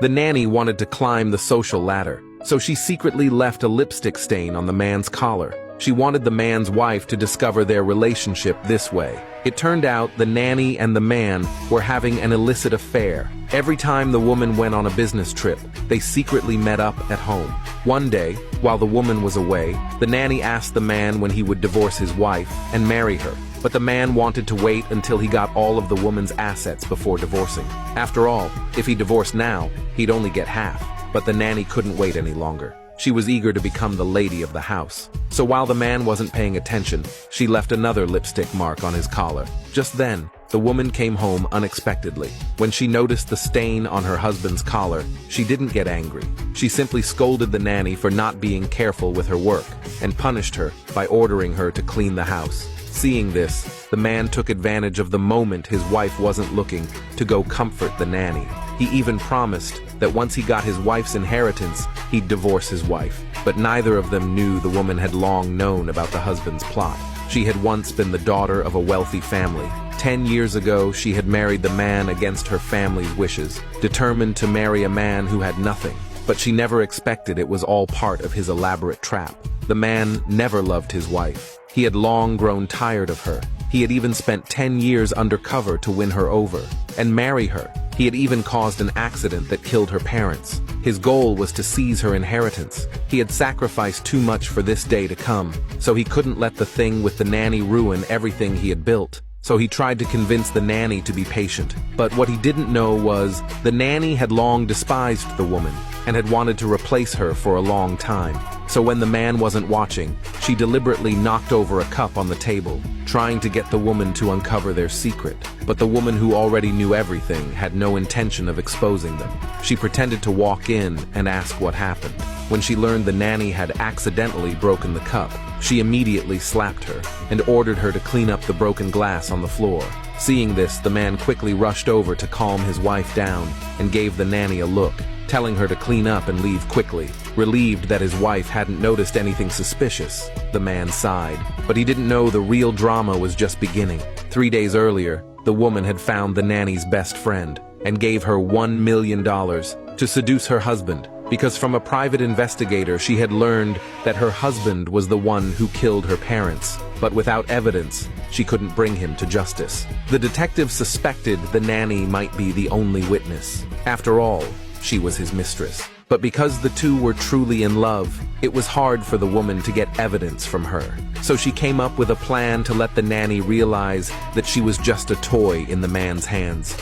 The nanny wanted to climb the social ladder, so she secretly left a lipstick stain on the man's collar. She wanted the man's wife to discover their relationship this way. It turned out the nanny and the man were having an illicit affair. Every time the woman went on a business trip, they secretly met up at home. One day, while the woman was away, the nanny asked the man when he would divorce his wife and marry her. But the man wanted to wait until he got all of the woman's assets before divorcing. After all, if he divorced now, he'd only get half. But the nanny couldn't wait any longer. She was eager to become the lady of the house. So while the man wasn't paying attention, she left another lipstick mark on his collar. Just then, the woman came home unexpectedly. When she noticed the stain on her husband's collar, she didn't get angry. She simply scolded the nanny for not being careful with her work and punished her by ordering her to clean the house. Seeing this, the man took advantage of the moment his wife wasn't looking to go comfort the nanny. He even promised that once he got his wife's inheritance, he'd divorce his wife. But neither of them knew the woman had long known about the husband's plot. She had once been the daughter of a wealthy family. 10 years ago, she had married the man against her family's wishes, determined to marry a man who had nothing. But she never expected it was all part of his elaborate trap. The man never loved his wife. He had long grown tired of her. He had even spent 10 years undercover to win her over and marry her. He had even caused an accident that killed her parents. His goal was to seize her inheritance. He had sacrificed too much for this day to come, so he couldn't let the thing with the nanny ruin everything he had built. So he tried to convince the nanny to be patient. But what he didn't know was the nanny had long despised the woman and had wanted to replace her for a long time. So when the man wasn't watching, she deliberately knocked over a cup on the table, trying to get the woman to uncover their secret. But the woman, who already knew everything, had no intention of exposing them. She pretended to walk in and ask what happened. When she learned the nanny had accidentally broken the cup, she immediately slapped her and ordered her to clean up the broken glass on the floor. Seeing this, the man quickly rushed over to calm his wife down and gave the nanny a look, telling her to clean up and leave quickly. Relieved that his wife hadn't noticed anything suspicious, the man sighed. But he didn't know the real drama was just beginning. 3 days earlier, the woman had found the nanny's best friend and gave her $1 million to seduce her husband, because from a private investigator she had learned that her husband was the one who killed her parents. But without evidence, she couldn't bring him to justice. The detective suspected the nanny might be the only witness. After all, she was his mistress. But because the two were truly in love, it was hard for the woman to get evidence from her. So she came up with a plan to let the nanny realize that she was just a toy in the man's hands.